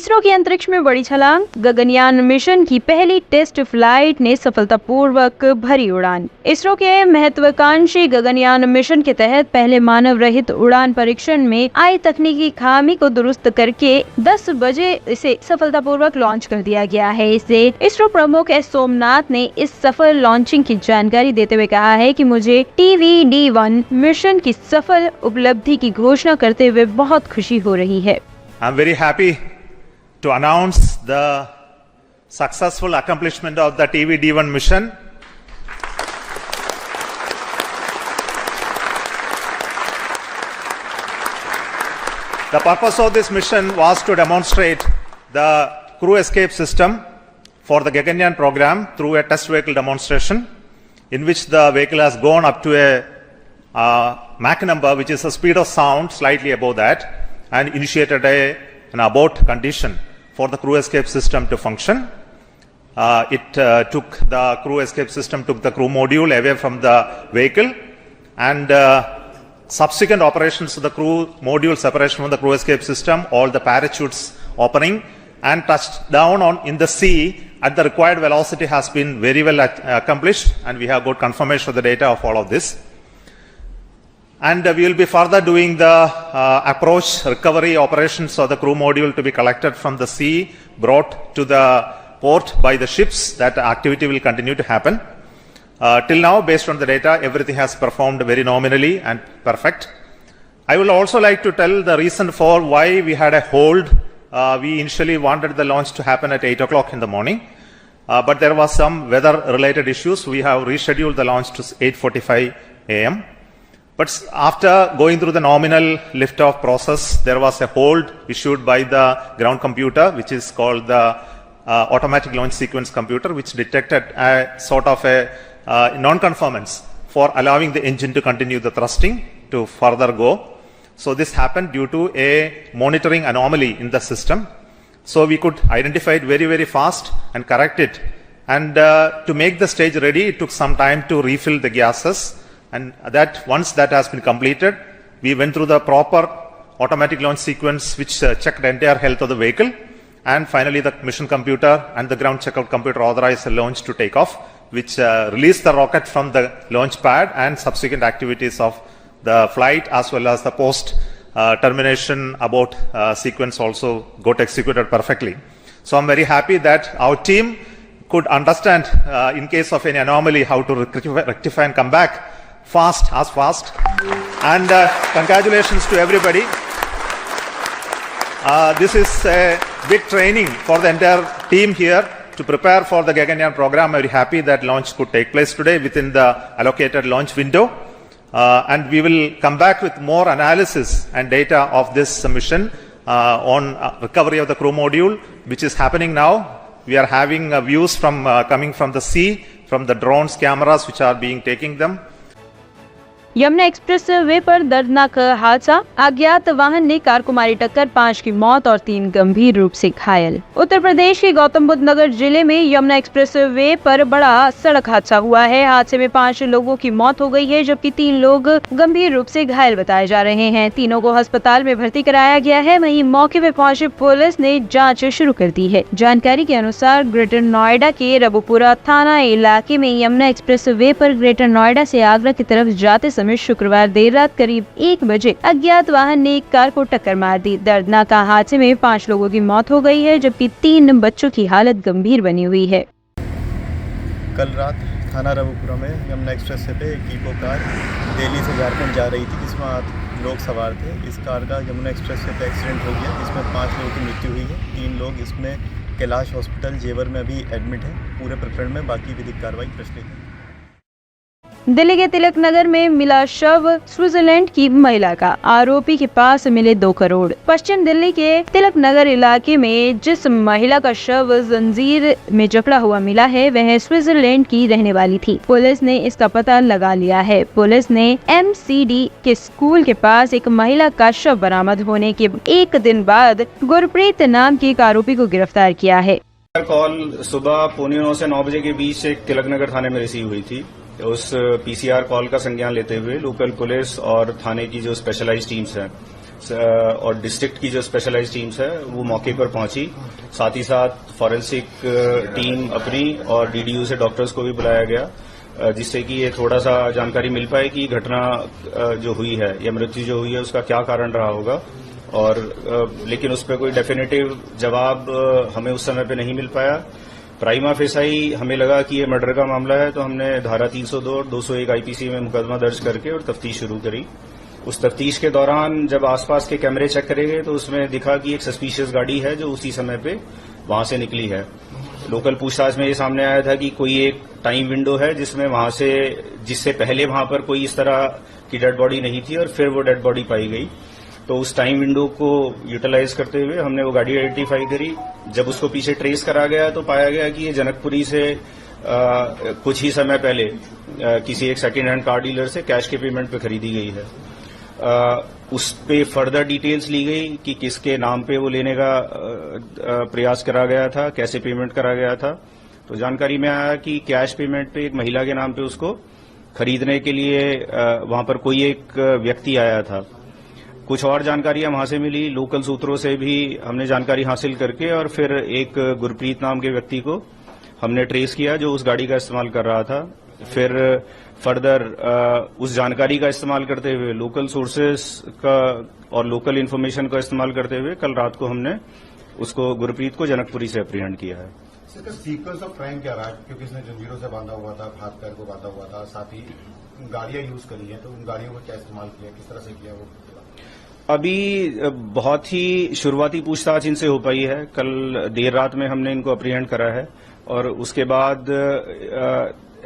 इसरो की अंतरिक्ष में बड़ी छलांग। गगनयान मिशन की पहली टेस्ट फ्लाइट ने सफलतापूर्वक भरी उड़ान। इसरो के महत्वाकांक्षी गगनयान मिशन के तहत पहले मानव रहित उड़ान परीक्षण में आई तकनीकी खामी को दुरुस्त करके 10 बजे इसे सफलतापूर्वक लॉन्च कर दिया गया है। इसे इसरो प्रमुख एस सोमनाथ ने इस सफल लॉन्चिंग की जानकारी देते हुए कहा है कि मुझे TVD-1 मिशन की सफल उपलब्धि की घोषणा करते हुए बहुत खुशी हो रही है। I am very happy to announce the successful accomplishment of the TVD-1 mission. The purpose of this mission was to demonstrate the crew escape system for the Gaganyaan program through a test vehicle demonstration in which the vehicle has gone up to a Mach number, which is the speed of sound, slightly above that, and initiated an abort condition for the crew escape system to function. The crew escape system took the crew module away from the vehicle, and subsequent operations of the crew module separation from the crew escape system, all the parachutes opening, and touched down in the sea at the required velocity has been very well accomplished, and we have got confirmation of the data of all of this. And we will be further doing the approach recovery operations of the crew module to be collected from the sea, brought to the port by the ships. That activity will continue to happen. Till now, based on the data, everything has performed very nominally and perfect. I will also like to tell the reason for why we had a hold. We initially wanted the launch to happen at 8 o'clock in the morning, but there was some weather-related issues. We have rescheduled the launch to 8:45 a.m. But after going through the nominal liftoff process, there was a hold issued by the ground computer, which is called the automatic launch sequence computer, which detected a sort of a non-conformance for allowing the engine to continue the thrusting to further go. So this happened due to a monitoring anomaly in the system. So we could identify it very, very fast and correct it. And to make the stage ready, it took some time to refill the gases. And that once that has been completed, we went through the proper automatic launch sequence, which checked the entire health of the vehicle. And finally, the mission computer and the ground checkout computer authorized the launch to take off, which released the rocket from the launch pad, and subsequent activities of the flight as well as the post termination abort sequence also got executed perfectly. So I'm very happy that our team could understand in case of any anomaly how to rectify and come back fast. And congratulations to everybody. This is a big training for the entire team here to prepare for the Gaganyaan program. I'm very happy that launch could take place today within the allocated launch window. And we will come back with more analysis and data of this mission on recovery of the crew module, which is happening now. We are having views from coming from the sea, from the drones, cameras which are being taking them. Yamuna express way पर दर्दनाक हादसा। अज्ञात वाहन ने car को मारी टक्कर, 5 की मौत और 3 गंभीर रूप से घायल। उत्तर प्रदेश के गौतम बुद्ध नगर जिले में यमुना एक्सप्रेस वे पर बड़ा सड़क हादसा हुआ है। हादसे में 5 लोगों की मौत हो गई है, जबकि 3 लोग गंभीर रूप से घायल बताए जा रहे हैं। तीनों को अस्पताल में भर्ती कराया गया है। वहीं मौके पर पहुंची पुलिस ने जाँच शुरू कर दी है। जानकारी के अनुसार ग्रेटर नोएडा के रबुपुरा थाना इलाके में यमुना एक्सप्रेस वे पर ग्रेटर नोएडा से आगरा की तरफ जाते समय शुक्रवार देर रात करीब 1 बजे अज्ञात वाहन ने एक कार को टक्कर मार दी। दर्दनाक हादसे में 5 लोगों की मौत हो गई है, जबकि 3 बच्चों की हालत गंभीर बनी हुई है। कल रात थाना रबुपुरा में यमुना एक्सप्रेस पे एक इको कार दिल्ली से झारखंड जा रही थी, जिसमें 8 लोग सवार थे। इस कार का यमुना एक्सप्रेस पे एक्सीडेंट हो गया, जिसमें 5 लोगों की मृत्यु हुई है। 3 लोग इसमें कैलाश हॉस्पिटल जेवर में अभी एडमिट है। पूरे प्रकरण में बाकी विधिक कार्रवाई प्रचलित है। दिल्ली के तिलक नगर में मिला शव स्विट्जरलैंड की महिला का। आरोपी के पास मिले 2 करोड़। पश्चिम दिल्ली के तिलक नगर इलाके में जिस महिला का शव जंजीर में जकड़ा हुआ मिला है, वह स्विट्जरलैंड की रहने वाली थी। पुलिस ने इसका पता लगा लिया है। पुलिस ने MCD के स्कूल के पास एक महिला का शव बरामद होने के 1 दिन बाद गुरप्रीत नाम के एक आरोपी को गिरफ्तार किया है। कॉल सुबह 8:45 से 9 बजे के बीच एक तिलक नगर थाने में रिसीव हुई थी। उस PCR कॉल का संज्ञान लेते हुए लोकल पुलिस और थाने की जो स्पेशलाइज्ड टीम्स हैं और डिस्ट्रिक्ट की जो स्पेशलाइज्ड टीम्स है वो मौके पर पहुंची। साथ ही साथ फॉरेंसिक टीम अपनी और डीडीयू से डॉक्टर्स को भी बुलाया गया, जिससे कि ये थोड़ा सा जानकारी मिल पाए कि घटना जो हुई है या मृत्यु जो हुई है उसका क्या कारण रहा होगा। और लेकिन उस पर कोई डेफिनेटिव जवाब हमें उस समय पे नहीं मिल पाया। प्राइमा फेसाई हमें लगा कि ये मर्डर का मामला है, तो हमने धारा 302 और 201 आईपीसी में मुकदमा दर्ज करके और तफ्तीश शुरू करी। उस तफ्तीश के दौरान जब आसपास के कैमरे चेक करे गए तो उसमें दिखा कि एक सस्पिशियस गाड़ी है जो उसी समय पे वहां से निकली है। लोकल पूछताछ में ये सामने आया था कि कोई एक टाइम विंडो है जिसमें वहां से, जिससे पहले वहां पर कोई इस तरह की डेड बॉडी नहीं थी और फिर वो डेड बॉडी पाई गई। तो उस टाइम विंडो को यूटिलाइज करते हुए हमने वो गाड़ी आइडेंटिफाई करी। जब उसको पीछे ट्रेस करा गया तो पाया गया कि ये जनकपुरी से कुछ ही समय पहले किसी एक सेकेंड हैंड कार डीलर से कैश के पेमेंट पे खरीदी गई है। उस पे फर्दर डिटेल्स ली गई कि किसके नाम पे वो लेने का प्रयास करा गया था, कैसे पेमेंट करा गया था। तो जानकारी में आया कि कैश पेमेंट पे एक महिला के नाम पे उसको खरीदने के लिए वहां पर कोई एक व्यक्ति आया था। कुछ और जानकारियां वहां से मिली, लोकल सूत्रों से भी हमने जानकारी हासिल करके और फिर एक गुरप्रीत नाम के व्यक्ति को हमने ट्रेस किया जो उस गाड़ी का इस्तेमाल कर रहा था। फिर फर्दर उस जानकारी का इस्तेमाल करते हुए, लोकल सोर्सेस का और लोकल इन्फॉर्मेशन का इस्तेमाल करते हुए कल रात को हमने उसको, गुरप्रीत को जनकपुरी से अप्रीहेंड किया है। इसका सीक्वेंस ऑफ क्राइम क्या रहा है? क्योंकि इसने जंजीरों से बांधा हुआ था, हाथ पैर को बांधा हुआ था, साथ ही गाड़ियां यूज करी है, तो उन गाड़ियों को क्या इस्तेमाल किया, किस तरह से किया वो? अभी बहुत ही शुरुआती पूछताछ इनसे हो पाई है। कल देर रात में हमने इनको अप्रीहेंड करा है और उसके बाद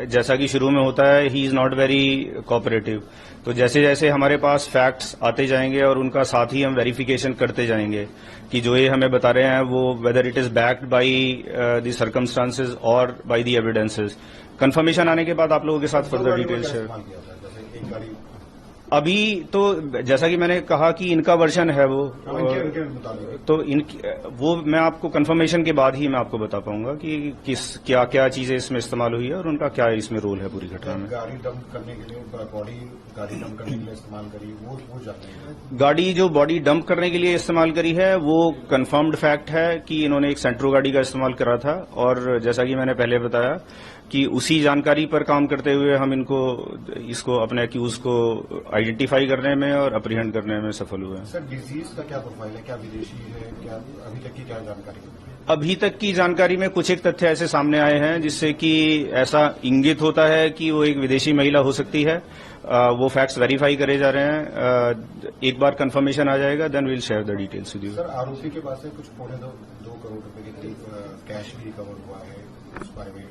जैसा कि शुरू में होता है, he is not very cooperative. तो जैसे जैसे हमारे पास फैक्ट्स आते जाएंगे और उनका साथ ही हम वेरिफिकेशन करते जाएंगे कि जो ये हमें बता रहे हैं वो whether it is backed by the circumstances और बाय द एविडेंसेस। कंफर्मेशन आने के बाद आप लोगों के साथ फर्दर डिटेल्स शेयर। अभी तो जैसा कि मैंने कहा कि इनका वर्जन है वो, तो वो मैं आपको कंफर्मेशन के बाद ही मैं आपको बता पाऊंगा कि क्या क्या चीजें इसमें इस्तेमाल हुई है और उनका क्या इसमें रोल है पूरी घटना में। गाड़ी डंप करने के लिए, बॉडी गाड़ी डंप करने के लिए इस्तेमाल करी, वो जानते गाड़ी जो बॉडी डंप करने के लिए इस्तेमाल करी है वो कंफर्म्ड फैक्ट है कि इन्होंने एक सेंट्रो गाड़ी का इस्तेमाल करा था। और जैसा कि मैंने पहले बताया कि उसी जानकारी पर काम करते हुए हम इसको अपने अक्यूज को आइडेंटिफाई करने में और अप्रीहेंड करने में सफल हुए हैं। सर, डिजीज का क्या प्रोफाइल है? क्या विदेशी है? क्या अभी तक की क्या जानकारी है? अभी तक की जानकारी में कुछ एक तथ्य ऐसे सामने आए हैं जिससे कि ऐसा इंगित होता है कि वो एक विदेशी महिला हो सकती है। वो फैक्ट्स वेरीफाई करे जा रहे हैं। एक बार कंफर्मेशन आ जाएगा then will share the details with you. Sir, आरोपी के पास से कुछ 2.25 करोड़ रुपए के करीब कैश भी रिकवर हुआ है, उस बारे में?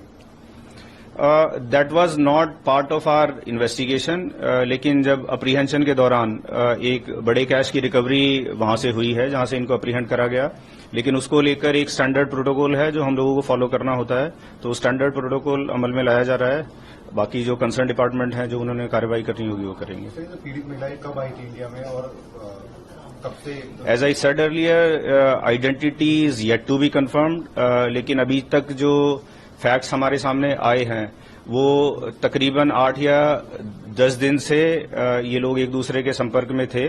That was not part of our investigation, लेकिन जब अप्रीहेंशन के दौरान एक बड़े कैश की रिकवरी वहां से हुई है जहां से इनको अप्रीहेंड करा गया, लेकिन उसको लेकर एक स्टैंडर्ड प्रोटोकॉल है जो हम लोगों को फॉलो करना होता है। तो स्टैंडर्ड प्रोटोकॉल अमल में लाया जा रहा है। बाकी जो कंसर्न डिपार्टमेंट है जो उन्होंने कार्रवाई करनी होगी वो करेंगे। सर, पीड़ित महिलाएं कब आई थी इंडिया में और कब से? As I said earlier, identity is yet to be confirmed, लेकिन अभी तक जो फैक्ट्स हमारे सामने आए हैं वो तकरीबन 8 या 10 दिन से ये लोग एक दूसरे के संपर्क में थे।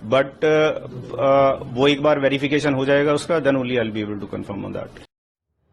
बट वो एक बार वेरिफिकेशन हो जाएगा उसका, then only I will be able to confirm on that.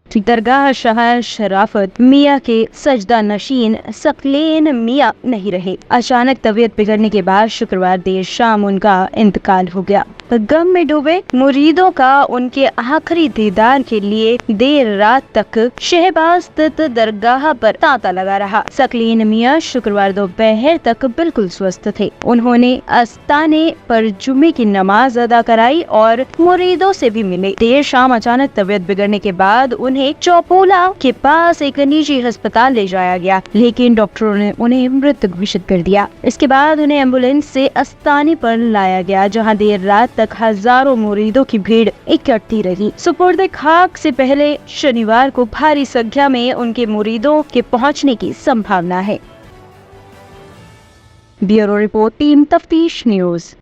Dargah Shah Sharafat Miyan के सजदा नशीन सकलेन मियाँ नहीं रहे। अचानक तबीयत बिगड़ने के बाद शुक्रवार देर शाम उनका इंतकाल हो गया। गम में डूबे मुरीदों का उनके आखिरी दीदार के लिए देर रात तक शहबाज स्थित दरगाह पर तांता लगा रहा। सकलीन मियाँ शुक्रवार दोपहर तक बिल्कुल स्वस्थ थे। उन्होंने आस्ताने पर जुम्मे की नमाज अदा कराई और मुरीदों से भी मिले। देर शाम अचानक तबीयत बिगड़ने के बाद उन्हें चौपोला के पास एक निजी अस्पताल ले जाया गया, लेकिन डॉक्टरों ने उन्हें मृत घोषित कर दिया। इसके बाद उन्हें एम्बुलेंस से आस्ताने पर लाया गया, जहां देर रात तक हजारों मुरीदों की भीड़ इकट्ठी रही। सुपुर्द खाक से पहले शनिवार को भारी संख्या में उनके मुरीदों के पहुंचने की संभावना है। ब्यूरो रिपोर्ट, टीम तफ्तीश न्यूज।